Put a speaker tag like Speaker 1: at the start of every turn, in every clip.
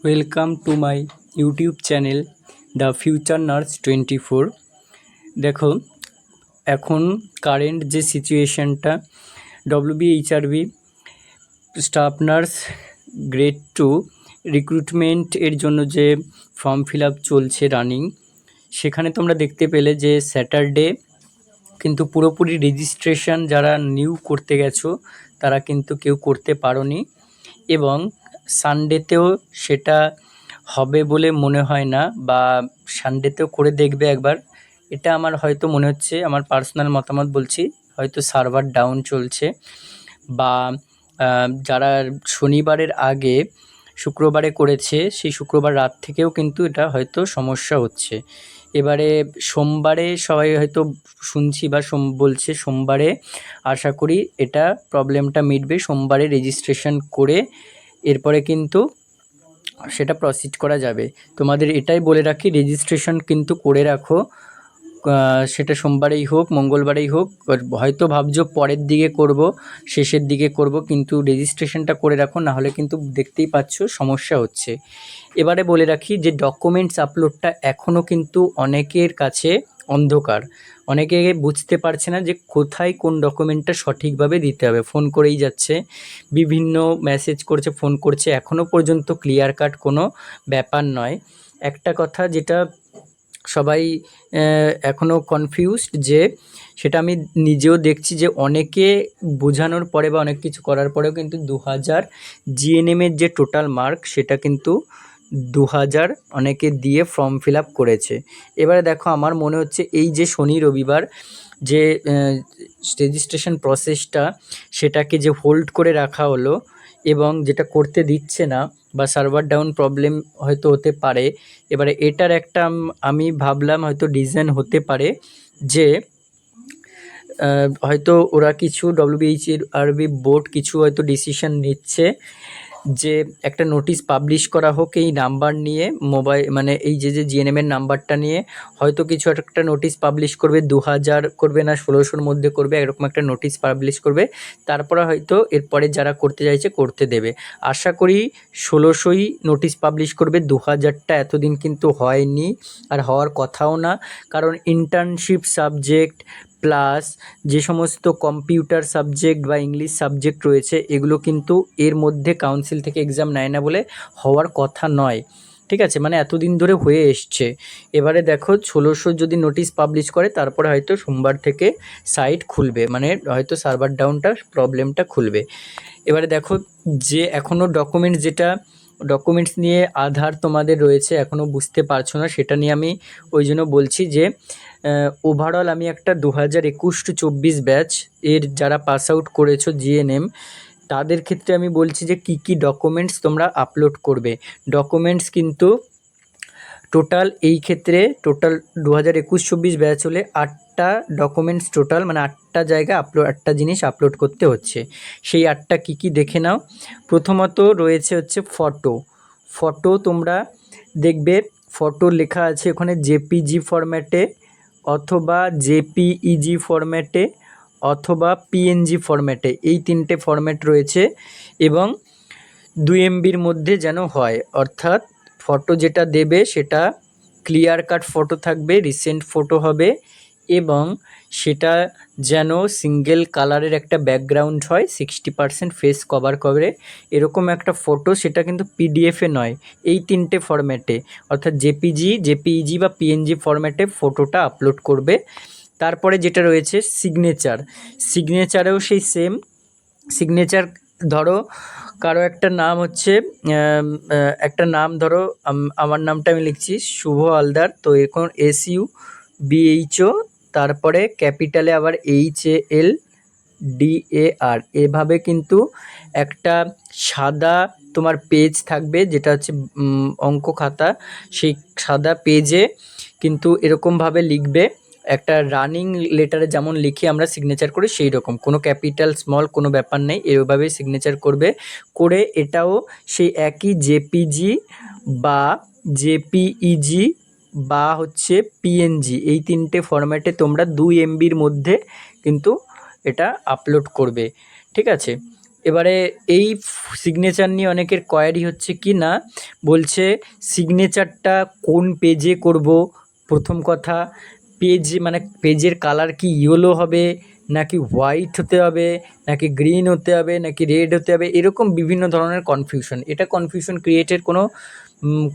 Speaker 1: Welcome to my YouTube channel the future nurse 24। দেখো, এখন current যে সিচুয়েশানটা, WBHRB staff nurse grade 2 recruitment এর জন্য যে ফর্ম ফিল আপ চলছে রানিং, সেখানে তোমরা দেখতে পেলে যে স্যাটারডে কিন্তু পুরোপুরি রেজিস্ট্রেশন যারা নিউ করতে গেছো তারা কিন্তু কেউ করতে পারোনি, এবং সানডেতেও সেটা হবে বলে মনে হয় না, বা সানডেতেও করে দেখবে একবার। এটা আমার হয়তো মনে হচ্ছে, আমার পার্সোনাল মতামত বলছি, হয়তো সার্ভার ডাউন চলছে, বা যারা শনিবারের আগে শুক্রবারে করেছে সেই শুক্রবার রাত থেকেও কিন্তু এটা হয়তো সমস্যা হচ্ছে। এবারে সোমবারে সবাই হয়তো শুনছি বা বলছে সোমবারে আশা করি এটা প্রবলেমটা মিটবে, সোমবারে রেজিস্ট্রেশন করে এরপরে কিন্তু সেটা প্রসিড করা যাবে। তোমাদের এটাই বলে রাখি, রেজিস্ট্রেশন কিন্তু করে রাখো, সেটা সোমবারেই হোক মঙ্গলবারেই হোক। হয়তো ভাবছো পরের দিকে করব, শেষের দিকে করব, কিন্তু রেজিস্ট্রেশনটা করে রাখো, নাহলে কিন্তু দেখতেই পাচ্ছ সমস্যা হচ্ছে। এবারে বলে রাখি যে ডকুমেন্টস আপলোডটা এখনও কিন্তু অনেকের কাছে অন্ধকার, অনেকে বুঝতে পারছে না যে কোথায় কোন ডকুমেন্টটা সঠিকভাবে দিতে হবে, ফোন করেই যাচ্ছে, বিভিন্ন মেসেজ করছে, ফোন করছে, এখনও পর্যন্ত ক্লিয়ার কাট কোনো ব্যাপার নয়। একটা কথা যেটা সবাই এখনও কনফিউজড, যে সেটা আমি নিজেও দেখছি যে অনেকে বোঝানোর পরে বা অনেক কিছু করার পরেও কিন্তু 2000 জিএনএমের যে টোটাল মার্ক সেটা কিন্তু 2000 অনেকে দিয়ে ফর্ম ফিল আপ করেছে। এবারে দেখো, আমার মনে হচ্ছে এই যে শনি রবিবার যে রেজিস্ট্রেশন প্রসেসটা, সেটাকে যে হোল্ড করে রাখা হলো এবং যেটা করতে দিচ্ছে না, বা সার্ভার ডাউন প্রবলেম হয়তো হতে পারে। এবারে এটার একটা আমি ভাবলাম হয়তো রিজন হতে পারে যে হয়তো ওরা কিছু ডব্লিউবিএইচআরবি বোর্ড কিছু হয়তো ডিসিশন নিচ্ছে যে একটা নোটিশ পাবলিশ করা হোক এই নাম্বার নিয়ে, মোবাইল মানে এই যে জিএনএমের নাম্বারটা নিয়ে হয়তো কিছু একটা নোটিশ পাবলিশ করবে, 2000 করবে না 1600-র মধ্যে করবে, এরকম একটা নোটিশ পাবলিশ করবে। তারপরে হয়তো এরপরে যারা করতে চাইছে করতে দেবে। আশা করি 1600ই নোটিশ পাবলিশ করবে, 2000টা এতদিন কিন্তু হয়নি আর হওয়ার কথাও না, কারণ ইন্টার্নশিপ সাবজেক্ট প্লাস যে সমস্ত কম্পিউটার সাবজেক্ট বা ইংলিশ সাবজেক্ট রয়েছে এগুলো কিন্তু এর মধ্যে কাউন্সিল থেকে এক্সাম নেয় না বলে হওয়ার কথা নয়, ঠিক আছে, মানে এতদিন ধরে হয়ে এসছে। এবারে দেখো 1600 যদি নোটিশ পাবলিশ করে তারপরে হয়তো সোমবার থেকে সাইট খুলবে, মানে হয়তো সার্ভার ডাউনটা প্রবলেমটা খুলবে। এবারে দেখো, যে এখনও ডকুমেন্টস নিয়ে আধার তোমাদের রয়েছে, এখনও বুঝতে পারছো না, সেটা নিয়ে আমি ওই জন্য বলছি যে ওভারঅল আমি একটা 2021-24 ব্যাচ এর যারা পাস আউট করেছো জিএনএম, তাদের ক্ষেত্রে আমি বলছি যে কী ডকুমেন্টস তোমরা আপলোড করবে। ডকুমেন্টস কিন্তু টোটাল এই ক্ষেত্রে টোটাল 2021-24 ব্যাচ হলে 8টা ডকুমেন্টস টোটাল, মানে 8টা জায়গায় 8টা জিনিস আপলোড করতে হচ্ছে। সেই 8টা কী দেখে নাও। প্রথমত রয়েছে হচ্ছে ফটো তোমরা দেখবে, ফটো লেখা আছে ওখানে জেপিজি ফরম্যাটে অথবা জেপিইজি ফরম্যাটে অথবা পিএনজি ফরম্যাটে, এই 3টে ফরম্যাট রয়েছে, এবং 2 MBর মধ্যে যেন হয়, অর্থাৎ ফটো যেটা দেবে সেটা ক্লিয়ার কাট ফটো থাকবে, রিসেন্ট ফটো হবে, এবং সেটা যেন সিঙ্গেল কালারের একটা ব্যাকগ্রাউন্ড হয়, 60% ফেস কভার করে, এরকম একটা ফটো, সেটা কিন্তু পিডিএফে নয়, এই 3টে ফরম্যাটে, অর্থাৎ জেপিইজি বা পিএনজি ফরম্যাটে ফটোটা আপলোড করবে। তারপরে যেটা রয়েছে সিগনেচারেও সেই সেম সিগনেচার। ধরো কারো একটা নাম হচ্ছে একটা নাম ধরো, আমার নামটা আমি লিখছি শুভ হালদার, তো এখন SUBHO, তারপরে ক্যাপিটালে আবার HALDAR, এভাবে কিন্তু একটা সাদা তোমার পেজ থাকবে, যেটা হচ্ছে অঙ্ক খাতা, সেই সাদা পেজে কিন্তু এরকমভাবে লিখবে, একটা রানিং লেটারে যেমন লিখি আমরা সিগনেচার করি সেই রকম, কোনো ক্যাপিটাল স্মল কোনো ব্যাপার নেই, এভাবেই সিগনেচার করবে। করে এটাও সেই একই জেপিজি বা জেপিইজি বা হচ্ছে পিএনজি, এই 3টে ফরম্যাটে তোমরা 2 MBর মধ্যে কিন্তু এটা আপলোড করবে, ঠিক আছে। এবারে এই সিগনেচার নিয়ে অনেকের কোয়ারি হচ্ছে কি না, বলছে সিগনেচারটা কোন পেজে করব। প্রথম কথা, পেজ মানে পেজের কালার কি ইয়েলো হবে, নাকি হোয়াইট হতে হবে, নাকি গ্রিন হতে হবে, নাকি রেড হতে হবে, এরকম বিভিন্ন ধরনের কনফিউশন। এটা কনফিউশন ক্রিয়েটের কোনো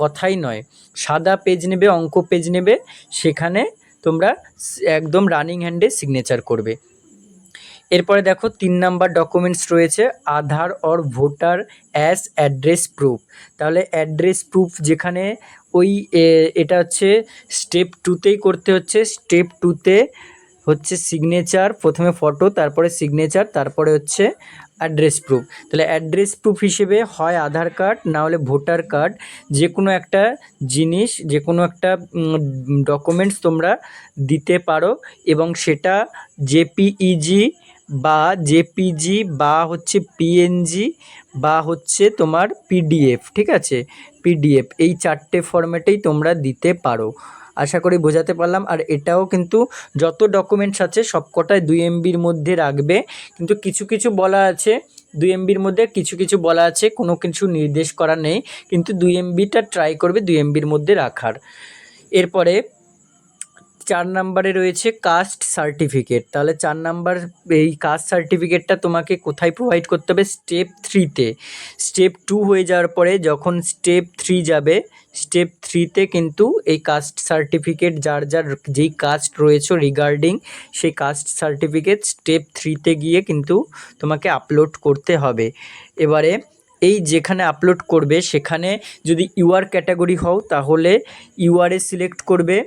Speaker 1: কথাই নয়। সাদা পেজ নেবে, অঙ্ক পেজ নেবে, সেখানে তোমরা একদম রানিং হ্যান্ডে সিগনেচার করবে। এরপরে দেখো 3 নাম্বার ডকুমেন্টস রয়েছে Aadhaar or voter as address proof. তাহলে অ্যাড্রেস প্রুফ যেখানে ওই এটা হচ্ছে স্টেপ 2তেই করতে হচ্ছে। স্টেপ 2তে হচ্ছে সিগনেচার, প্রথমে ফটো, তারপরে সিগনেচার, তারপরে হচ্ছে অ্যাড্রেস প্রুফ। তাহলে অ্যাড্রেস প্রুফ হিসেবে হয় আধার কার্ড, না হলে ভোটার কার্ড, যে কোনো একটা জিনিস, যে কোনো একটা ডকুমেন্টস তোমরা দিতে পারো, এবং সেটা জেপিইজি বা জেপিজি বা হচ্ছে পিএনজি বা হচ্ছে তোমার পিডিএফ, ঠিক আছে, পিডিএফ, এই 4টে ফরম্যাটেই তোমরা দিতে পারো। আশা করি বোঝাতে পারলাম। আর এটাও কিন্তু যত ডকুমেন্টস আছে সবকটাই 2 এমবির মধ্যে রাখবে, কিন্তু কিছু কিছু বলা আছে 2 এমবির মধ্যে, কিছু কিছু বলা আছে কোনো কিছু নির্দেশ করা নেই, কিন্তু 2 এমবিটা ট্রাই করবে 2 এমবির মধ্যে রাখার। এরপরে 4 নাম্বারে রয়েছে কাস্ট সার্টিফিকেট। তাহলে 4 নাম্বার এই কাস্ট সার্টিফিকেটটা তোমাকে কোথায় প্রোভাইড করতে হবে? স্টেপ 3তে। স্টেপ 2 হয়ে যাওয়ার পরে যখন স্টেপ 3 যাবে, স্টেপ 3তে কিন্তু এই কাস্ট সার্টিফিকেট যার যার যেই কাস্ট রয়েছে রিগার্ডিং সেই কাস্ট সার্টিফিকেট স্টেপ 3তে গিয়ে কিন্তু তোমাকে আপলোড করতে হবে। এবারে এই যেখানে আপলোড করবে সেখানে যদি ইউআর ক্যাটাগরি হও তাহলে ইউআরএ সিলেক্ট করবে।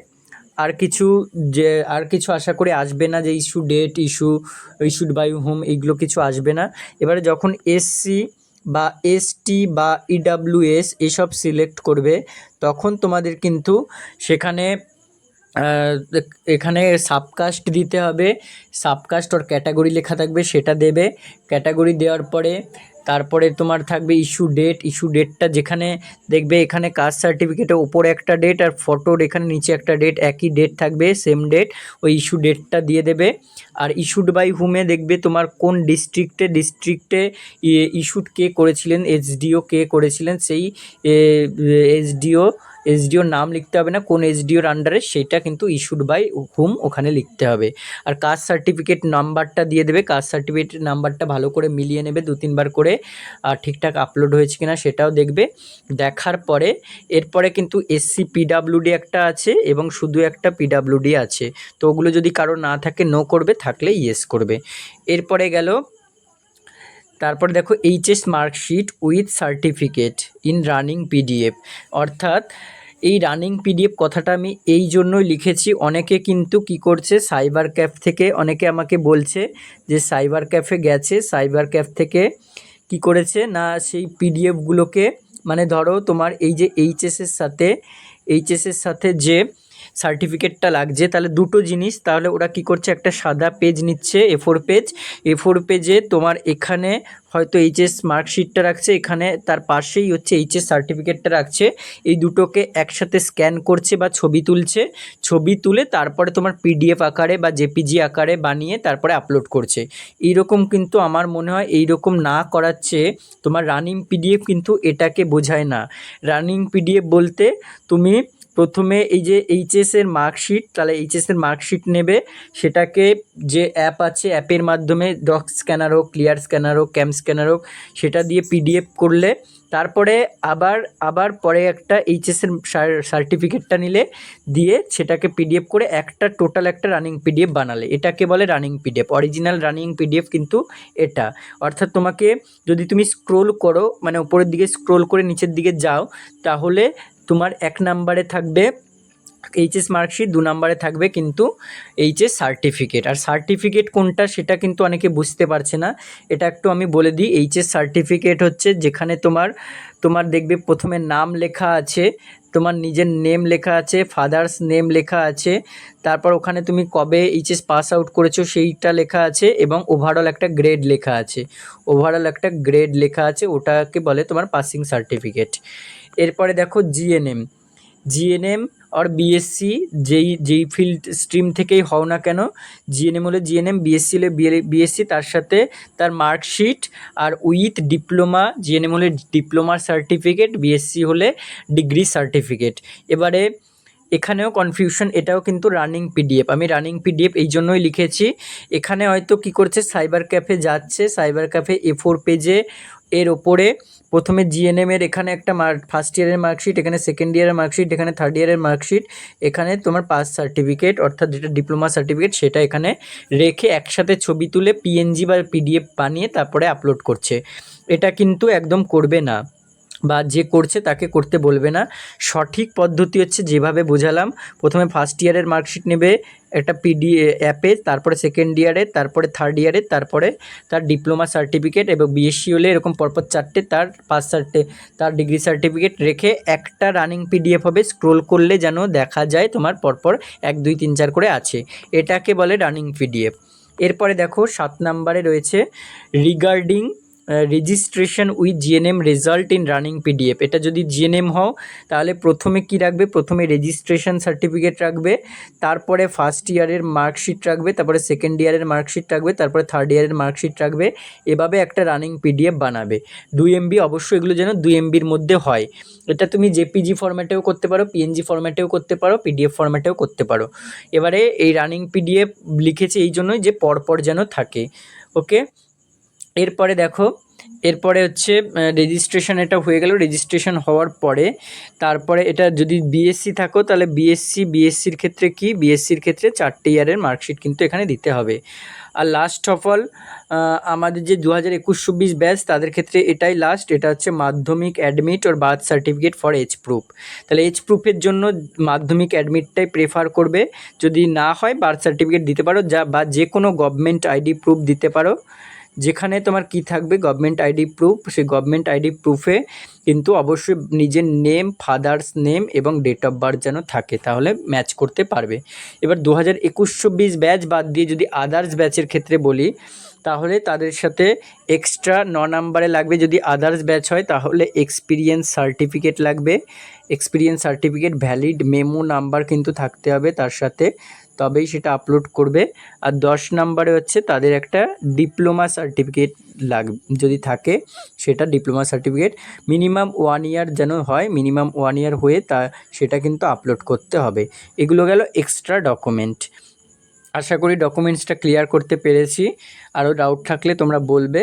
Speaker 1: আর কিছু আশা করি আসবে না, যে issue date, issued by home, এইগুলো কিছু আসবে না। এবারে যখন এসসি বা এসটি বা ইডাব্লিউএস এসব সিলেক্ট করবে, তখন তোমাদের কিন্তু সেখানে এখানে সাবকাস্ট দিতে হবে। সাবকাস্ট ওর ক্যাটাগরি লেখা থাকবে, সেটা দেবে। ক্যাটাগরি দেওয়ার পরে তারপরে তোমার থাকবে ইস্যু ডেট। ইস্যু ডেটটা যেখানে দেখবে এখানে কাস্ট সার্টিফিকেটের ওপরে একটা ডেট আর ফটোর এখানে নিচে একটা ডেট, একই ডেট থাকবে, সেম ডেট, ওই ইস্যু ডেটটা দিয়ে দেবে। আর ইস্যুড বাই হুমে দেখবে তোমার কোন ডিস্ট্রিক্টে ইস্যুড কে করেছিলেন, এসডিও কে করেছিলেন, সেই এসডিওর নাম লিখতে হবে না, কোন এসডিওর আন্ডারে, সেটা কিন্তু ইস্যুড বাই হুম ওখানে লিখতে হবে। আর কাস্ট সার্টিফিকেট নাম্বারটা দিয়ে দেবে। কাস্ট সার্টিফিকেট নাম্বারটা ভালো করে মিলিয়ে নেবে 2-3 বার করে, আর ঠিকঠাক আপলোড হয়েছে কিনা সেটাও দেখবে। দেখার পরে এরপরে কিন্তু এসসি পিডাব্লিউডি একটা আছে এবং শুধু একটা পিডাব্লিউডি আছে, তো ওগুলো যদি কারো না থাকে নো করবে, থাকলে ইয়েস করবে। এরপরে গেল, তারপরে দেখো HS marksheet with certificate in running PDF. অর্থাৎ এই রানিং পিডিএফ কথাটা আমি এই জন্যই লিখেছি, অনেকে কিন্তু কি করছে, সাইবার ক্যাফ থেকে অনেকে আমাকে বলছে যে সাইবার ক্যাফে গেছে, সাইবার ক্যাফ থেকে কি করেছে না, সেই পিডিএফগুলোকে, মানে ধরো তোমার এই যে এইচএসের সাথে যে সার্টিফিকেটটা লাগছে, তাহলে দুটো জিনিস, তাহলে ওরা কি করছে, একটা সাদা পেজ নিচ্ছে, এ4 পেজে তোমার এখানে হয়তো এইচএস মার্কশিটটা রাখছে, এখানে তার পাশেই হচ্ছে এইচএস সার্টিফিকেটটা রাখছে, এই দুটোকে একসাথে স্ক্যান করছে বা ছবি তুলছে, ছবি তুলে তারপরে তোমার পিডিএফ আকারে বা জেপিজি আকারে বানিয়ে তারপরে আপলোড করছে। এইরকম কিন্তু আমার মনে হয় এইরকম না করার চেয়ে তোমার রানিং পিডিএফ কিন্তু এটাকে বোঝায় না। রানিং পিডিএফ বলতে তুমি প্রথমে এই যে এইচএসের মার্কশিট, তাহলে এইচএসের মার্কশিট নেবে, সেটাকে যে অ্যাপ আছে অ্যাপের মাধ্যমে ডক স্ক্যানার হোক, ক্লিয়ার স্ক্যানার হোক, ক্যাম স্ক্যানার হোক, সেটা দিয়ে পিডিএফ করলে, তারপরে আবার পরে একটা এইচএসের সার্টিফিকেটটা নিলে, দিয়ে সেটাকে পিডিএফ করে একটা টোটাল একটা রানিং পিডিএফ বানালে, এটাকে বলে running PDF. Original running PDF কিন্তু এটা। অর্থাৎ তোমাকে যদি তুমি স্ক্রোল করো, মানে উপরের দিকে স্ক্রোল করে নিচের দিকে যাও, তাহলে তোমার 1 নাম্বারে থাকবে এইচএস মার্কশিট, 2 নাম্বারে থাকবে কিন্তু এইচএস সার্টিফিকেট। আর সার্টিফিকেট কোনটা সেটা কিন্তু অনেকে বুঝতে পারছে না, এটা একটু আমি বলে দিই। এইচএস সার্টিফিকেট হচ্ছে যেখানে তোমার দেখবে প্রথমে নাম লেখা আছে, তোমার নিজের নেম লেখা আছে, ফাদার্স নেম লেখা আছে, তারপর ওখানে তুমি কবে এইচএস পাস আউট করেছো সেইটা লেখা আছে, এবং ওভারঅল একটা গ্রেড লেখা আছে, ওটাকে বলে তোমার পাসিং সার্টিফিকেট। এরপরে দেখো জিএনএম। জিএনএম আর বিএসসি যেই ফিল্ড স্ট্রিম থেকেই হও না কেন, জিএনএম হলে জিএনএম, বিএসসি হলে বিএসসি, তার সাথে তার মার্কশিট আর উইথ ডিপ্লোমা, জিএনএম হলে ডিপ্লোমার সার্টিফিকেট, বিএসসি হলে ডিগ্রি সার্টিফিকেট। এবারে এখানেও কনফিউশন, এটাও কিন্তু রানিং পিডিএফ, আমি রানিং পিডিএফ এই জন্যই লিখেছি। এখানে হয়তো কি করছে, সাইবার ক্যাফে যাচ্ছে, সাইবার ক্যাফে A4 পেজে এর ওপরে প্রথমে জিএনএমের এখানে একটা ফার্স্ট ইয়ারের মার্কশিট, এখানে সেকেন্ড ইয়ারের মার্কশিট, এখানে থার্ড ইয়ারের মার্কশিট, এখানে তোমার পাস সার্টিফিকেট অর্থাৎ যেটা ডিপ্লোমা সার্টিফিকেট সেটা এখানে রেখে একসাথে ছবি তুলে পিএনজি বা পিডিএফ বানিয়ে তারপরে আপলোড করছে। এটা কিন্তু একদম করবে না, বা যে করছে তাকে করতে বলবে না। সঠিক পদ্ধতি হচ্ছে যেভাবে বোঝালাম, প্রথমে ফার্স্ট ইয়ারের মার্কশিট নেবে একটা অ্যাপে, তারপরে সেকেন্ড ইয়ারের, তারপরে থার্ড ইয়ারের, তারপরে তার ডিপ্লোমা সার্টিফিকেট, এবং বিএসসি হলে এরকম পরপর 4টে, তার ডিগ্রি সার্টিফিকেট রেখে একটা রানিং পিডিএফ হবে। স্ক্রোল করলে যেন দেখা যায় তোমার পরপর 1 2 3 4 করে আছে, এটাকে বলে রানিং পিডিএফ। এরপরে দেখো 7 নম্বরে রয়েছে regarding registration with GNM result in running PDF. এটা যদি জিএনএম হও তাহলে প্রথমে কি রাখবে, প্রথমে রেজিস্ট্রেশন সার্টিফিকেট রাখবে, তারপরে ফার্স্ট ইয়ারের মার্কশিট রাখবে, তারপরে সেকেন্ড ইয়ারের মার্কশিট রাখবে, তারপরে থার্ড ইয়ারের মার্কশিট রাখবে। এভাবে একটা রানিং পিডিএফ বানাবে। 2 MB অবশ্যই, এগুলো যেন 2 MBর মধ্যে হয়। এটা তুমি জেপিজি ফরম্যাটেও করতে পারো, পিএনজি ফরম্যাটেও করতে পারো, পিডিএফ ফরম্যাটেও করতে পারো। এবারে এই রানিং পিডিএফ লিখেছি এই জন্যই যে পরপর যেন থাকে। ওকে, এরপরে দেখো, এরপরে হচ্ছে রেজিস্ট্রেশন, এটা হয়ে গেল। রেজিস্ট্রেশন হওয়ার পরে তারপরে এটা যদি বিএসসি থাকো তাহলে বিএসসির ক্ষেত্রে কি, বিএসসির ক্ষেত্রে 4টে ইয়ারের মার্কশিট কিন্তু এখানে দিতে হবে। আর লাস্ট অফ অল আমাদের যে 2021-24 ব্যাচ তাদের ক্ষেত্রে এটাই লাস্ট, এটা হচ্ছে Madhyamik admit or birth certificate for age proof. তাহলে এজ প্রুফের জন্য মাধ্যমিক অ্যাডমিটটাই প্রেফার করবে, যদি না হয় বার্থ সার্টিফিকেট দিতে পারো, বা যে কোনো গভর্নমেন্ট আইডি প্রুফ দিতে পারো। যেখানে তোমার কি থাকবে, গভর্নমেন্ট আইডি প্রুফ, সেই গভর্নমেন্ট আইডি প্রুফে কিন্তু অবশ্যই নিজের নেম, ফাদার্স নেম এবং ডেট অফ বার্থ যেন থাকে, তাহলে ম্যাচ করতে পারবে। এবার 2021-24 ব্যাচ বাদ দিয়ে যদি আদার্স ব্যাচের ক্ষেত্রে বলি, তাহলে তাদের সাথে এক্সট্রা 9 নম্বরে লাগবে, যদি আদার্স ব্যাচ হয় তাহলে এক্সপিরিয়েন্স সার্টিফিকেট লাগবে। Experience certificate valid memo number কিন্তু থাকতে হবে তার সাথে, তবেই সেটা আপলোড করবে। আর 10 নম্বরে হচ্ছে তাদের একটা ডিপ্লোমা সার্টিফিকেট যদি থাকে, সেটা ডিপ্লোমা সার্টিফিকেট মিনিমাম 1 ইয়ার যেন হয়, মিনিমাম 1 ইয়ার হয়ে সেটা কিন্তু আপলোড করতে হবে। এগুলো গেল এক্সট্রা ডকুমেন্ট। আশা করি ডকুমেন্টসটা ক্লিয়ার করতে পেরেছি। আরও ডাউট থাকলে তোমরা বলবে।